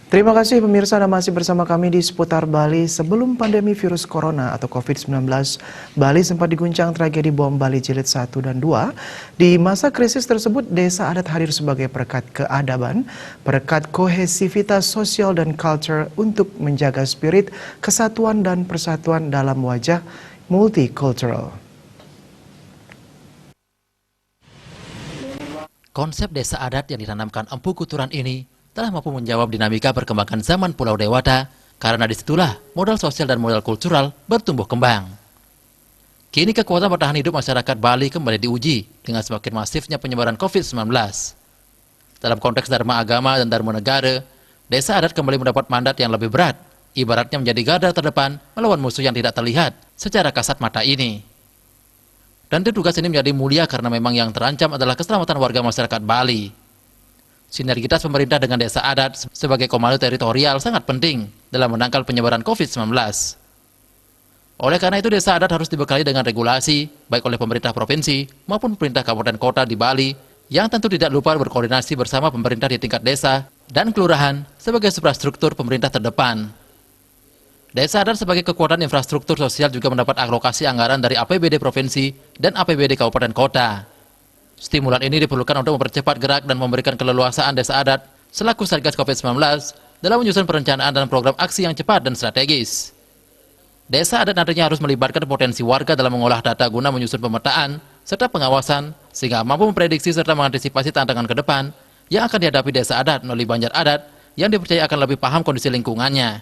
Terima kasih pemirsa Anda masih bersama kami di seputar Bali. Sebelum pandemi virus corona atau COVID-19, Bali sempat diguncang tragedi bom Bali Jilid 1 dan 2. Di masa krisis tersebut, desa adat hadir sebagai perekat keadaban, perekat kohesivitas sosial dan culture untuk menjaga spirit kesatuan dan persatuan dalam wajah multicultural. Konsep desa adat yang ditanamkan Empu Kuturan ini telah mampu menjawab dinamika perkembangan zaman Pulau Dewata, karena disitulah modal sosial dan modal kultural bertumbuh kembang. Kini kekuatan bertahan hidup masyarakat Bali kembali diuji dengan semakin masifnya penyebaran COVID-19. Dalam konteks dharma agama dan dharma negara, desa adat kembali mendapat mandat yang lebih berat, ibaratnya menjadi garda terdepan melawan musuh yang tidak terlihat secara kasat mata ini. Dan tugas ini menjadi mulia karena memang yang terancam adalah keselamatan warga masyarakat Bali. Sinergitas pemerintah dengan desa adat sebagai komando teritorial sangat penting dalam menangkal penyebaran COVID-19. Oleh karena itu, desa adat harus dibekali dengan regulasi, baik oleh pemerintah provinsi maupun pemerintah kabupaten kota di Bali, yang tentu tidak lupa berkoordinasi bersama pemerintah di tingkat desa dan kelurahan sebagai infrastruktur pemerintah terdepan. Desa adat sebagai kekuatan infrastruktur sosial juga mendapat alokasi anggaran dari APBD provinsi dan APBD kabupaten kota. Stimulan ini diperlukan untuk mempercepat gerak dan memberikan keleluasaan desa adat selaku Satgas COVID-19 dalam menyusun perencanaan dan program aksi yang cepat dan strategis. Desa adat nantinya harus melibatkan potensi warga dalam mengolah data guna menyusun pemetaan serta pengawasan sehingga mampu memprediksi serta mengantisipasi tantangan ke depan yang akan dihadapi desa adat melalui banjar adat yang dipercaya akan lebih paham kondisi lingkungannya.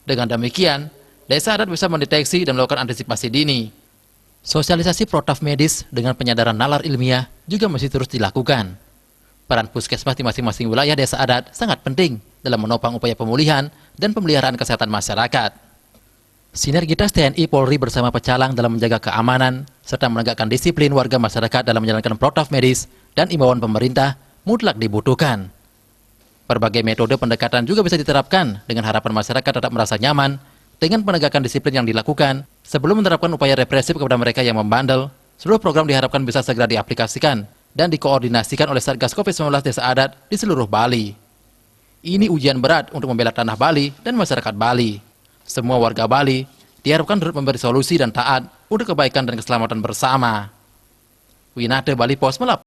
Dengan demikian, desa adat bisa mendeteksi dan melakukan antisipasi dini. Sosialisasi protap medis dengan penyadaran nalar ilmiah juga masih terus dilakukan. Peran puskesmas di masing-masing wilayah desa adat sangat penting dalam menopang upaya pemulihan dan pemeliharaan kesehatan masyarakat. Sinergitas TNI Polri bersama pecalang dalam menjaga keamanan serta menegakkan disiplin warga masyarakat dalam menjalankan protap medis dan imbauan pemerintah mutlak dibutuhkan. Berbagai metode pendekatan juga bisa diterapkan dengan harapan masyarakat tetap merasa nyaman dengan penegakan disiplin yang dilakukan. Sebelum menerapkan upaya represif kepada mereka yang membandel, seluruh program diharapkan bisa segera diaplikasikan dan dikoordinasikan oleh Satgas COVID-19 Desa Adat di seluruh Bali. Ini ujian berat untuk membela tanah Bali dan masyarakat Bali. Semua warga Bali diharapkan turut memberi solusi dan taat untuk kebaikan dan keselamatan bersama. Winate Bali Pos melapor.